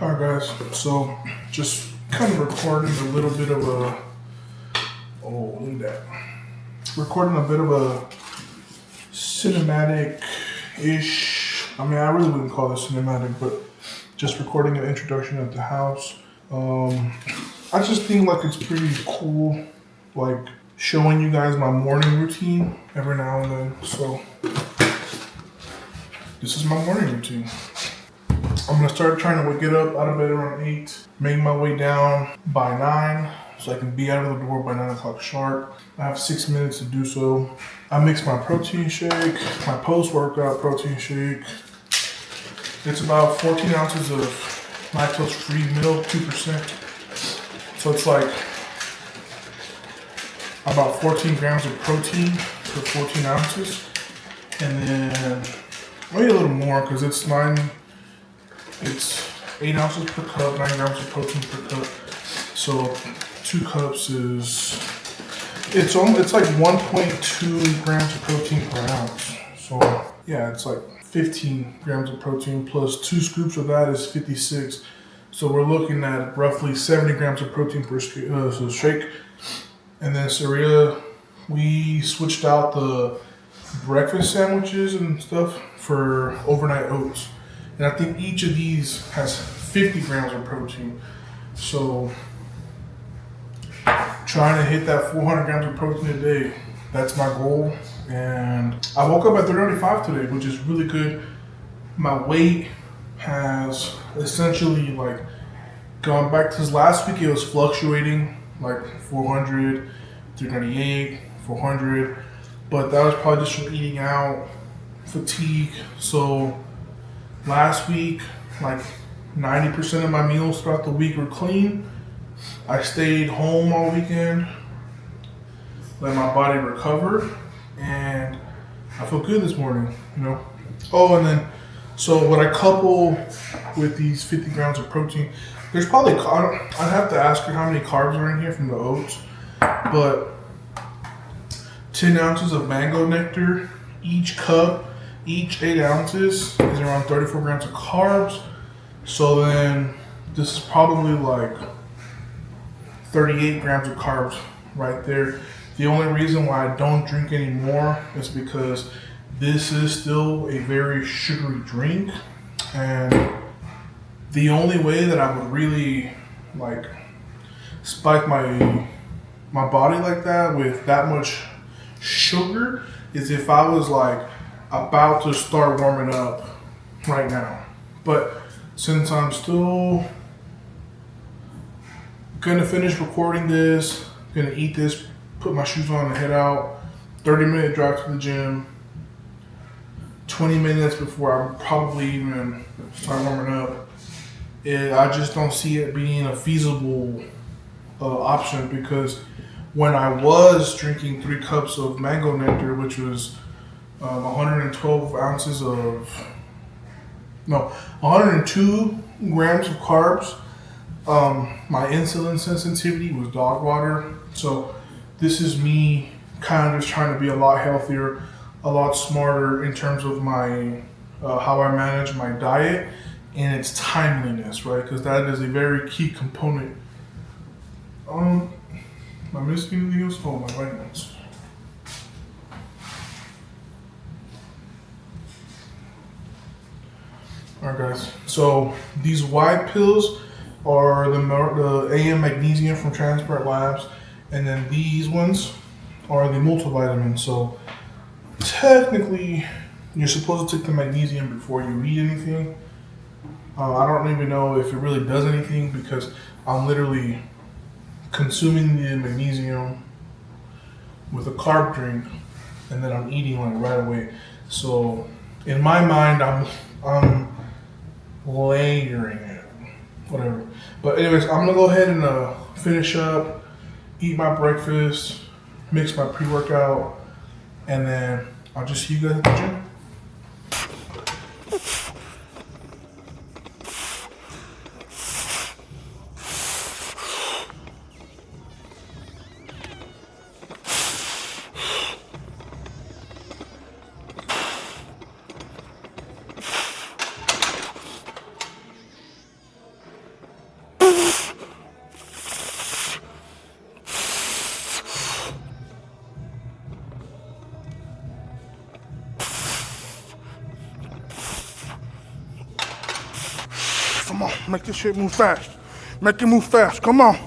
Alright guys, so just kind of recording a little bit of a, oh look at that, recording a bit of a cinematic-ish, I mean I really wouldn't call this cinematic, but just recording an introduction of the house. I just think like it's pretty cool, like showing you guys my morning routine every now and then. So this is my morning routine. I'm gonna start trying to get up out of bed around 8, make my way down by 9, so I can be out of the door by 9 o'clock sharp. I have 6 minutes to do so. I mix my protein shake, my post-workout protein shake. It's about 14 ounces of lactose-free milk, 2%. So it's like about 14 grams of protein for 14 ounces. And then maybe a little more because it's 8 ounces per cup, 9 grams of protein per cup. So 2 cups is, it's like 1.2 grams of protein per ounce. So yeah, it's like 15 grams of protein plus 2 scoops of that is 56. So we're looking at roughly 70 grams of protein per shake. And then Saria, we switched out the breakfast sandwiches and stuff for overnight oats. And I think each of these has 50 grams of protein. So trying to hit that 400 grams of protein a day, that's my goal. And I woke up at 395 today, which is really good. My weight has essentially like gone back to last week. It was fluctuating like 400, 398, 400, but that was probably just from eating out, fatigue. So last week, like 90% of my meals throughout the week were clean. I stayed home all weekend, let my body recover, and I feel good this morning, you know. Oh, and then, so what I couple with these 50 grams of protein, there's probably, I'd have to ask her how many carbs are in here from the oats, but 10 ounces of mango nectar, each cup, each 8 ounces is around 34 grams of carbs. So then this is probably like 38 grams of carbs right there. The only reason why I don't drink anymore is because this is still a very sugary drink, and the only way that I would really like spike my body like that with that much sugar is if I was like about to start warming up right now. But since I'm still gonna finish recording this, gonna eat this, put my shoes on and head out, 30-minute drive to the gym, 20 minutes before I probably even start warming up, I just don't see it being a feasible option, because when I was drinking 3 cups of mango nectar, which was 102 grams of carbs, my insulin sensitivity was dog water. So this is me kind of just trying to be a lot healthier, a lot smarter in terms of my how I manage my diet and its timeliness, right? Because that is a very key component. Am I missing anything else? Oh, my vitamins. Alright guys, so these white pills are the AM magnesium from Transparent Labs, and then these ones are the multivitamins. So technically you're supposed to take the magnesium before you eat anything. I don't even know if it really does anything, because I'm literally consuming the magnesium with a carb drink and then I'm eating like right away. So in my mind I'm layering it, whatever. But anyways, I'm gonna go ahead and finish up, eat my breakfast, mix my pre-workout, and then I'll just see you guys at the gym. Come on, make this shit move fast. Make it move fast, come on.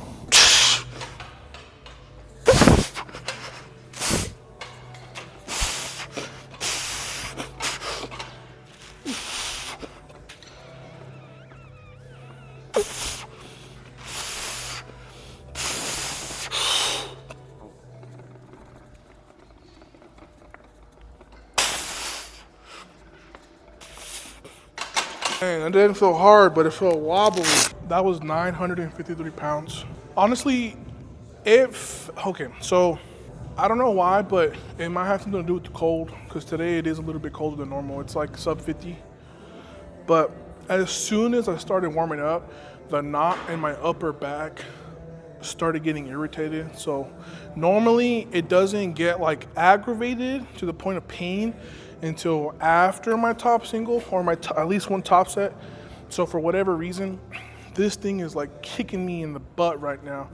Man, it didn't feel hard, but it felt wobbly. That was 953 pounds. Honestly, okay, so I don't know why, but it might have something to do with the cold, because today it is a little bit colder than normal. It's like sub 50. But as soon as I started warming up, the knot in my upper back started getting irritated. So normally it doesn't get like aggravated to the point of pain until after my top single or my at least one top set. So for whatever reason, this thing is like kicking me in the butt right now.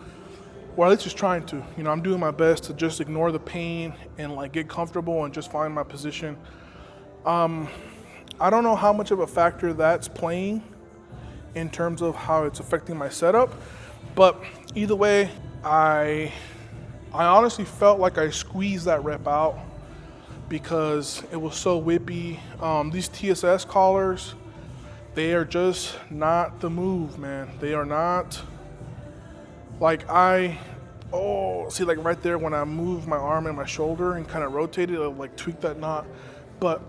Or at least just trying to. You know, I'm doing my best to just ignore the pain and like get comfortable and just find my position. I don't know how much of a factor that's playing in terms of how it's affecting my setup, but either way, I honestly felt like I squeezed that rep out because it was so whippy. These TSS collars, they are just not the move, man. They are not, like see, like right there when I move my arm and my shoulder and kind of rotate it, it'll like tweak that knot. But,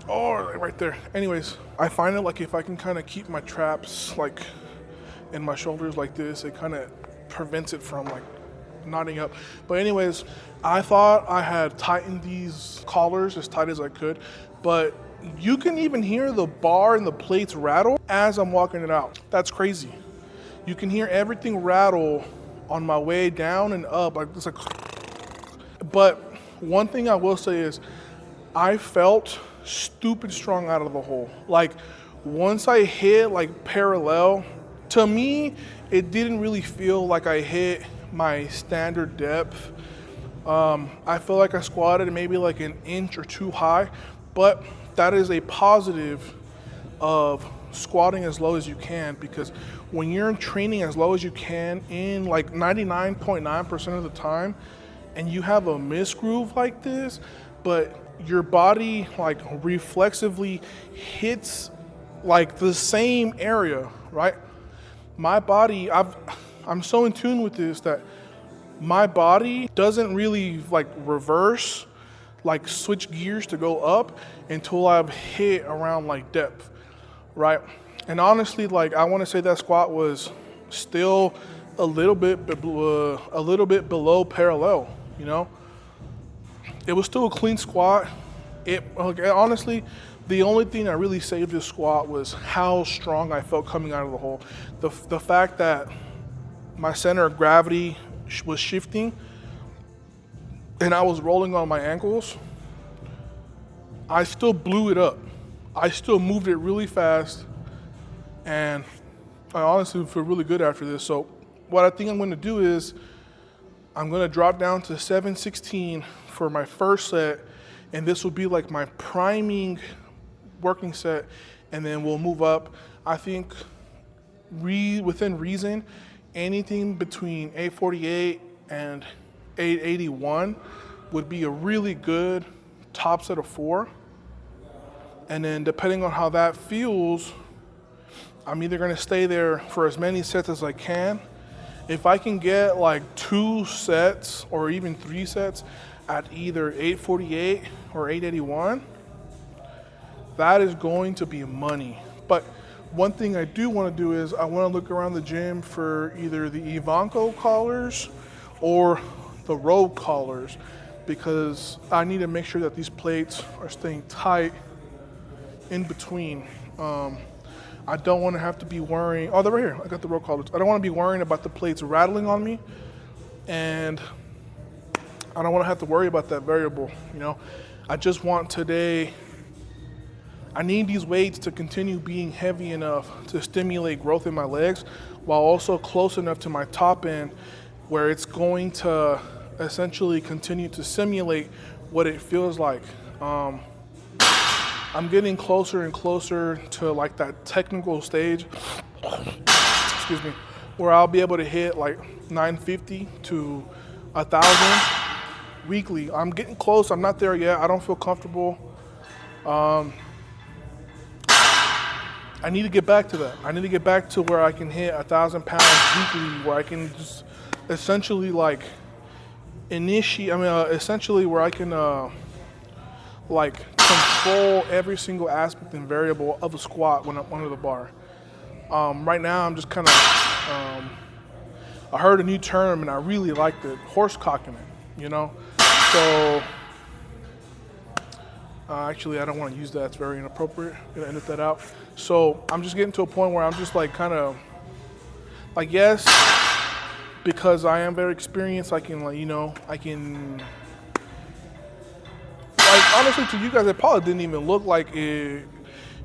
right there. Anyways, I find it like if I can kind of keep my traps like in my shoulders like this, it kind of prevents it from like knotting up. But anyways, I thought I had tightened these collars as tight as I could, but you can even hear the bar and the plates rattle as I'm walking it out. That's crazy. You can hear everything rattle on my way down and up. Like it's like, but one thing I will say is I felt stupid strong out of the hole. Like once I hit like parallel, to me, it didn't really feel like I hit my standard depth. I feel like I squatted maybe like an inch or two high, but that is a positive of squatting as low as you can, because when you're training as low as you can in like 99.9% of the time, and you have a misgroove like this, but your body like reflexively hits like the same area, right? My body, I'm so in tune with this that my body doesn't really like reverse, like switch gears to go up until I've hit around like depth, right? And honestly, like I want to say that squat was still a little bit below parallel, you know? It was still a clean squat. Honestly, the only thing that really saved this squat was how strong I felt coming out of the hole. The fact that my center of gravity was shifting and I was rolling on my ankles, I still blew it up. I still moved it really fast, and I honestly feel really good after this. So what I think I'm gonna do is I'm gonna drop down to 716 for my first set, and this will be like my priming working set, and then we'll move up. I think within reason, anything between 848 and 881 would be a really good top set of 4. And then depending on how that feels, I'm either gonna stay there for as many sets as I can. If I can get like 2 sets or even 3 sets at either 848 or 881, that is going to be money. But one thing I do want to do is I want to look around the gym for either the Ivanko collars or the Rogue collars, because I need to make sure that these plates are staying tight in between. I don't want to have to be worrying. Oh, they're right here. I got the Rogue collars. I don't want to be worrying about the plates rattling on me, and I don't want to have to worry about that variable, you know. I just want today, I need these weights to continue being heavy enough to stimulate growth in my legs while also close enough to my top end where it's going to essentially continue to simulate what it feels like. I'm getting closer and closer to like that technical stage excuse me, where I'll be able to hit like 950 to 1,000 weekly. I'm getting close. I'm not there yet. I don't feel comfortable. I need to get back to that. I need to get back to where I can hit 1,000 pounds weekly, where I can just essentially like essentially where I can like control every single aspect and variable of a squat when I'm under the bar. Right now, I'm just kind of, I heard a new term and I really liked it, horse cocking it, you know? So, actually, I don't want to use that. It's very inappropriate. I'm going to edit that out. So I'm just getting to a point where I'm just like kind of, like, yes, because I am very experienced, I can, like, you know, I can, like, honestly, to you guys, it probably didn't even look like it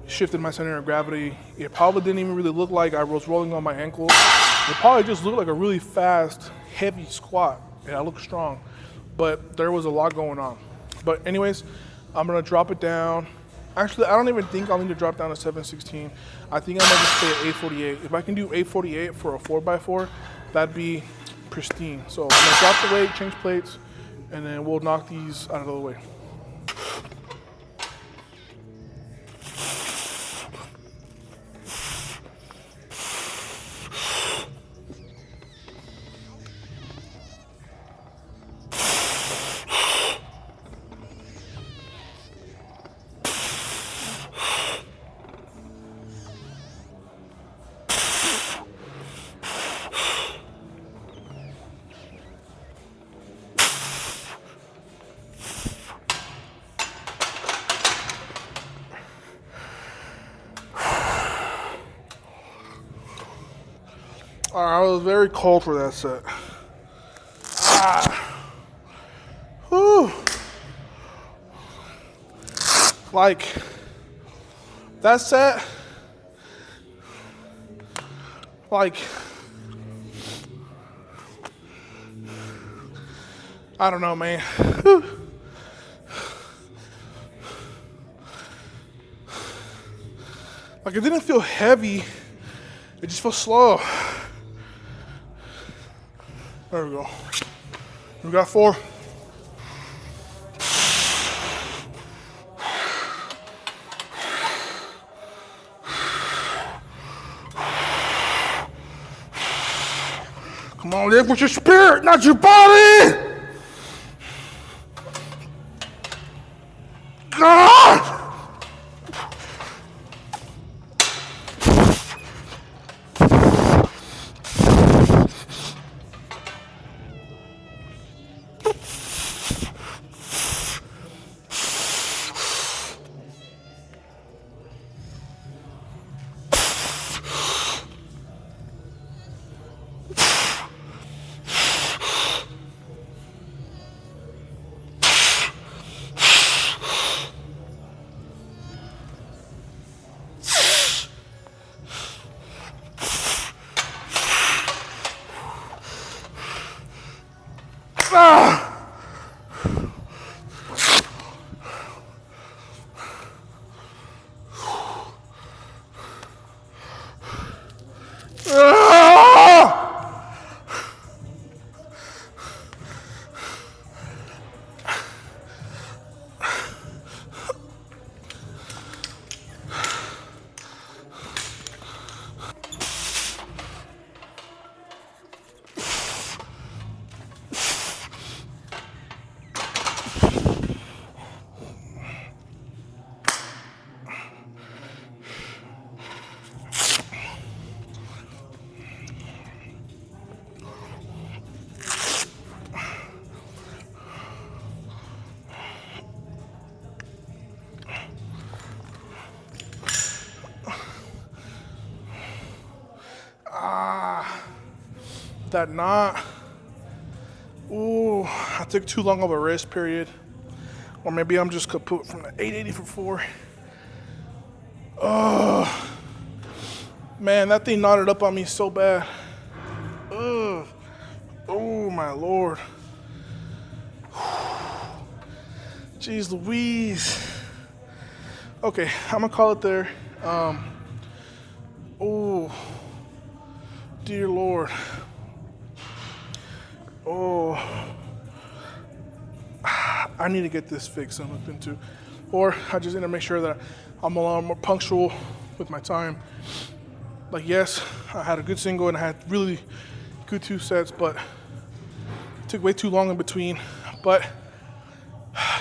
shifted my center of gravity. It probably didn't even really look like I was rolling on my ankles. It probably just looked like a really fast, heavy squat, and I look strong. But there was a lot going on. But anyways, I'm gonna drop it down. Actually, I don't even think I'll need to drop down to 716. I think I might just stay at 848. If I can do 848 for a 4x4, that'd be pristine. So I'm gonna drop the weight, change plates, and then we'll knock these out of the way. I was very cold for that set. Whew. Like, that set, like, I don't know, man. Whew. Like, it didn't feel heavy, it just felt slow. There we go. We got 4. Come on, live with your spirit, not your body! God! That knot. Ooh, I took too long of a rest period. Or maybe I'm just kaput from the 880 for 4. Oh, man, that thing knotted up on me so bad. Ugh. Oh, my Lord. Jeez Louise. Okay, I'm gonna call it there. Ooh. dear Lord. Oh, I need to get this fixed and looked into. Or I just need to make sure that I'm a lot more punctual with my time. Like, yes, I had a good single and I had really good 2 sets, but it took way too long in between. But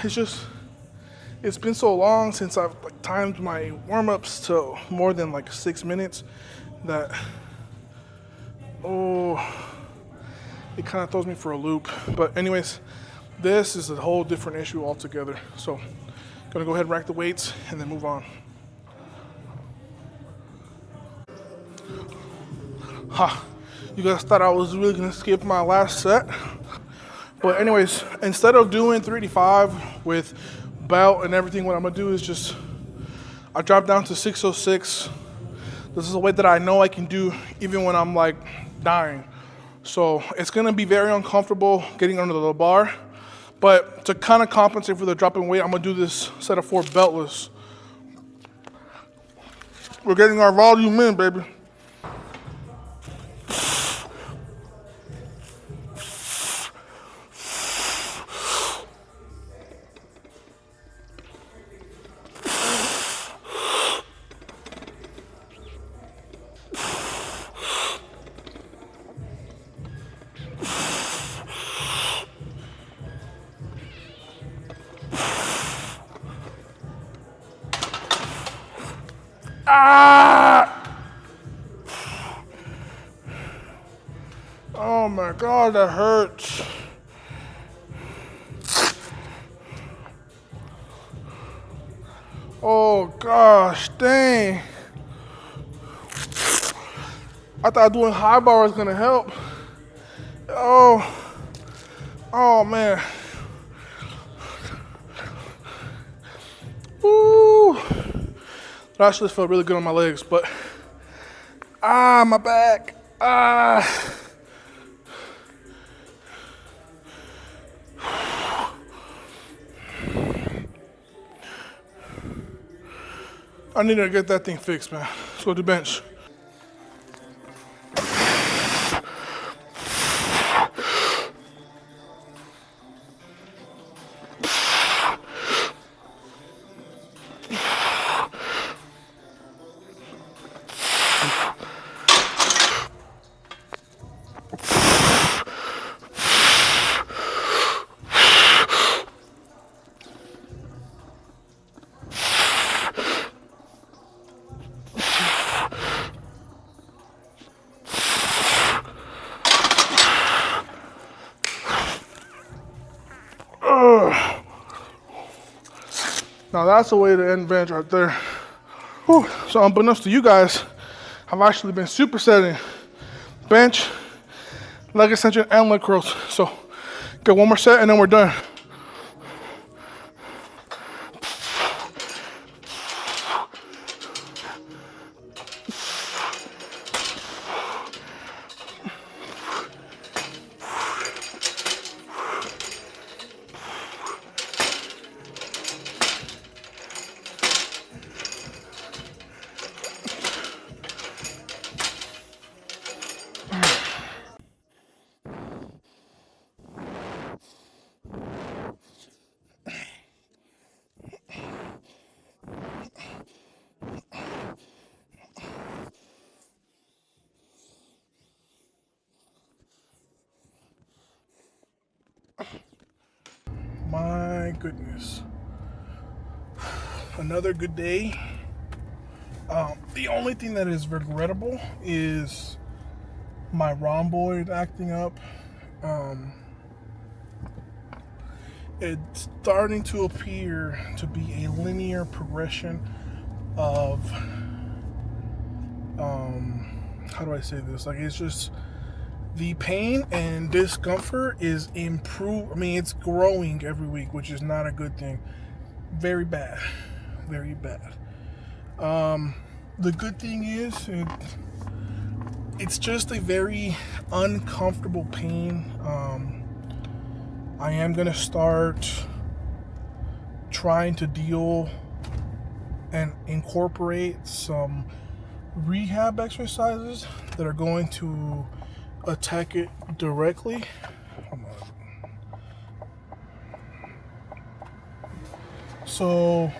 it's been so long since I've like timed my warm-ups to more than like 6 minutes that, it kind of throws me for a loop. But anyways, this is a whole different issue altogether. So gonna go ahead and rack the weights and then move on. You guys thought I was really gonna skip my last set. But anyways, instead of doing 385 with belt and everything, what I'm gonna do is I drop down to 606. This is a weight that I know I can do even when I'm like dying. So it's gonna be very uncomfortable getting under the bar, but to kind of compensate for the drop in weight, I'm gonna do this set of 4 beltless. We're getting our volume in, baby. Oh my God, that hurts. Oh gosh, dang. I thought doing high bar was gonna help. Oh man. Woo. That actually felt really good on my legs, but my back. I need to get that thing fixed, man. Let's go to the bench. Now that's the way to end bench right there. Whew. So unbeknownst to you guys, I've actually been supersetting bench, leg extension, and leg curls. So get one more set and then we're done. My goodness. Another good day. The only thing that is regrettable is my rhomboid acting up. It's starting to appear to be a linear progression of, how do I say this? Like, it's just the pain and discomfort is it's growing every week, which is not a good thing. Very bad. Very bad. The good thing is it's just a very uncomfortable pain. I am going to start trying to deal and incorporate some rehab exercises that are going to attack it directly. So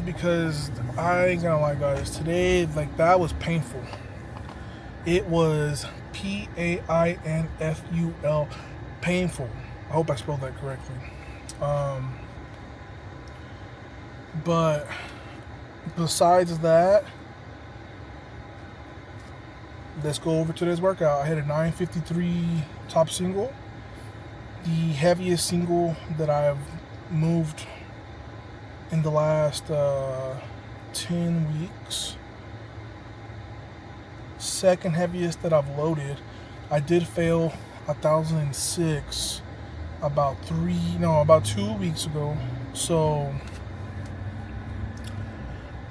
because I ain't gonna lie, guys, today, like, that was painful. It was painful, painful. I hope I spelled that correctly. But besides that, let's go over today's workout. I had a 953 top single, the heaviest single that I've moved in the last 10 weeks. Second heaviest that I've loaded. I did fail 1,006 about 2 weeks ago. So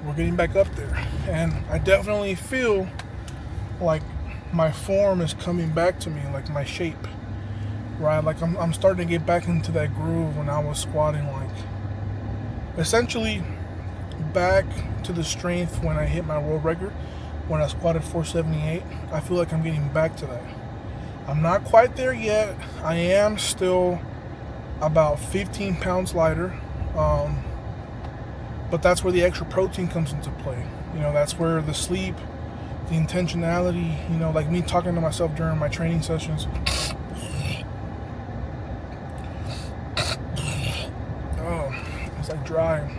we're getting back up there, and I definitely feel like my form is coming back to me, like my shape, right? Like I'm starting to get back into that groove when I was squatting, like essentially back to the strength when I hit my world record when I squatted 478. I feel like I'm getting back to that. I'm not quite there yet. I am still about 15 pounds lighter, but that's where the extra protein comes into play. You know, that's where the sleep, the intentionality, you know, like me talking to myself during my training sessions. Oh, it's like dry.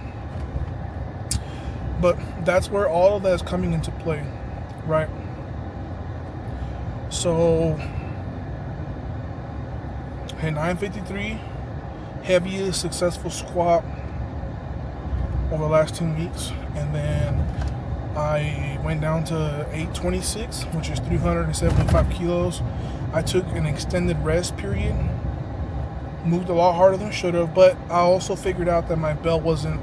But that's where all of that is coming into play, right? So, hey, 953, heaviest successful squat over the last 10 weeks. And then I went down to 826, which is 375 kilos. I took an extended rest period, moved a lot harder than I should have, but I also figured out that my belt wasn't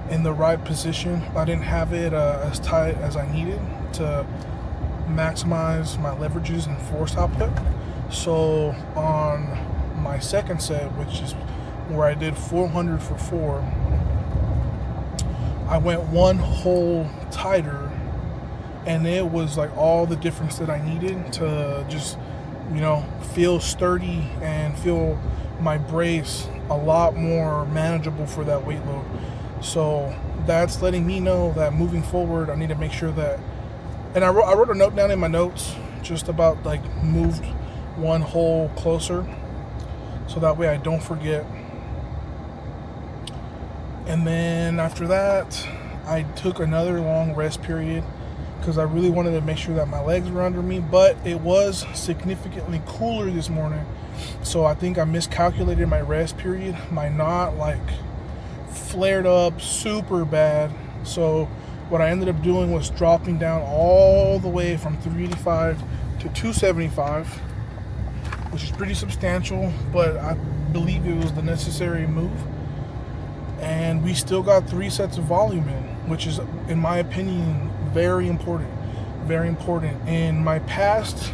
in the right position. I didn't have it as tight as I needed to maximize my leverages and force output. So on my second set, which is where I did 400 for 4, I went one hole tighter, and it was like all the difference that I needed to just, you know, feel sturdy and feel my brace a lot more manageable for that weight load. So that's letting me know that moving forward, I need to make sure that, and I wrote a note down in my notes just about like moved one hole closer, so that way I don't forget. And then after that, I took another long rest period because I really wanted to make sure that my legs were under me, but it was significantly cooler this morning. So I think I miscalculated my rest period. My knot like flared up super bad. So what I ended up doing was dropping down all the way from 385 to 275, which is pretty substantial, but I believe it was the necessary move. And we still got 3 sets of volume in, which is, in my opinion, very important. Very important. In my past,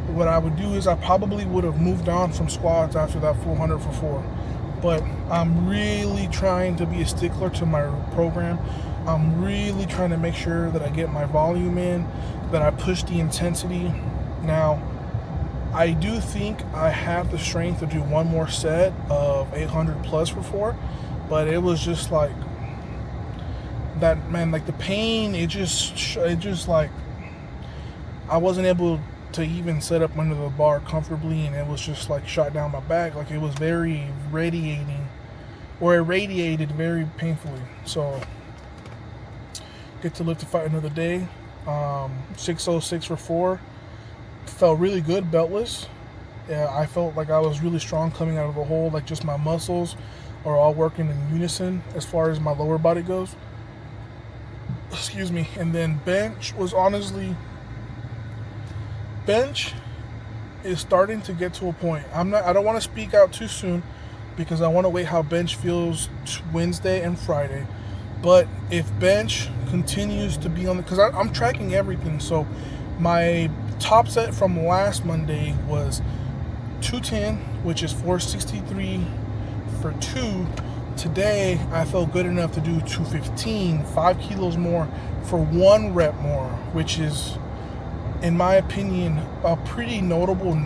what I would do is I probably would have moved on from squats after that 400 for 4. But I'm really trying to be a stickler to my program. I'm really trying to make sure that I get my volume in, that I push the intensity. Now, I do think I have the strength to do one more set of 800 plus for 4, but it was just like that, man, like the pain, it just like I wasn't able to even set up under the bar comfortably, and it was just like shot down my back. Like it was very radiating, or it radiated very painfully. So get to live to fight another day. 606 for 4. Felt really good beltless. Yeah, I felt like I was really strong coming out of the hole. Like just my muscles are all working in unison as far as my lower body goes. Excuse me. And then bench was honestly, bench is starting to get to a point. I don't want to speak out too soon because I want to wait how bench feels Wednesday and Friday. But if bench continues to be on the, because I'm tracking everything. So my top set from last Monday was 210, which is 463 for 2. today I felt good enough to do 215, 5 kilos more for 1 rep more, which is, in my opinion, a pretty notable,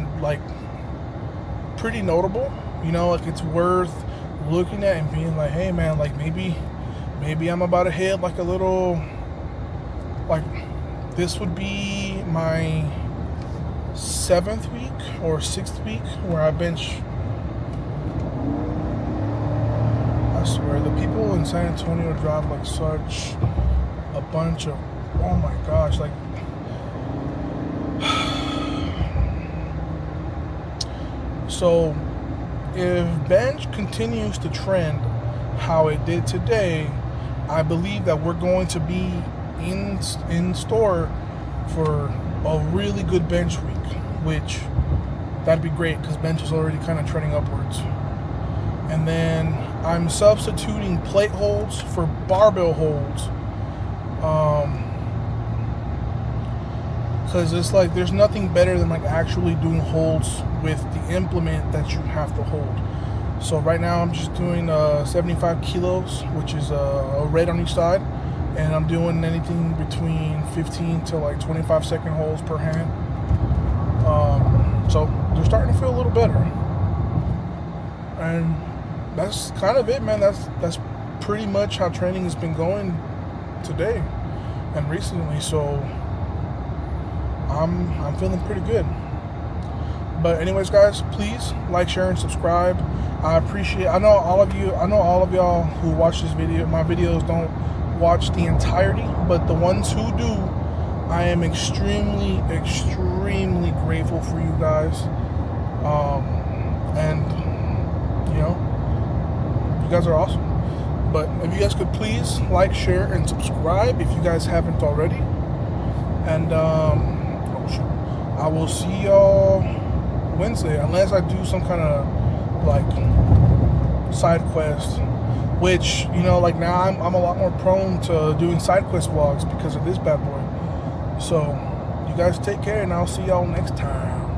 you know, like it's worth looking at and being like, hey man, like maybe I'm about to hit like a little, like this would be my 7th week or 6th week where I bench. I swear, the people in San Antonio drive like such a bunch of, oh my gosh, like, so if bench continues to trend how it did today, I believe that we're going to be in store for a really good bench week, which that'd be great because bench is already kind of trending upwards. And then I'm substituting plate holds for barbell holds, because it's like there's nothing better than like actually doing holds with the implement that you have to hold. So right now I'm just doing 75 kilos, which is a red on each side, and I'm doing anything between 15 to like 25-second holds per hand. So they're starting to feel a little better, and that's kind of it, man. That's pretty much how training has been going today and recently. So I'm feeling pretty good. But anyways, guys, please like, share, and subscribe. I appreciate. I know all of y'all who watch this video. My videos don't watch the entirety, but the ones who do, I am extremely grateful for you guys. And you know, you guys are awesome. But if you guys could please like, share, and subscribe if you guys haven't already. And I will see y'all Wednesday, unless I do some kind of like side quest, which, you know, like now I'm a lot more prone to doing side quest vlogs because of this bad boy. So you guys take care, and I'll see y'all next time.